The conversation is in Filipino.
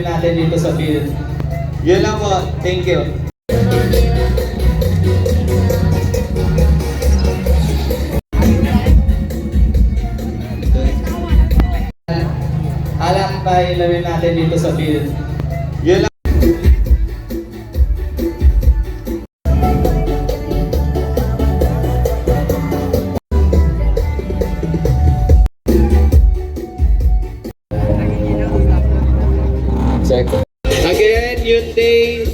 natin dito sa field. Yun lang po. Thank you. Alak tayo ilamin natin dito sa field. Yun lang. Check. Again, yung day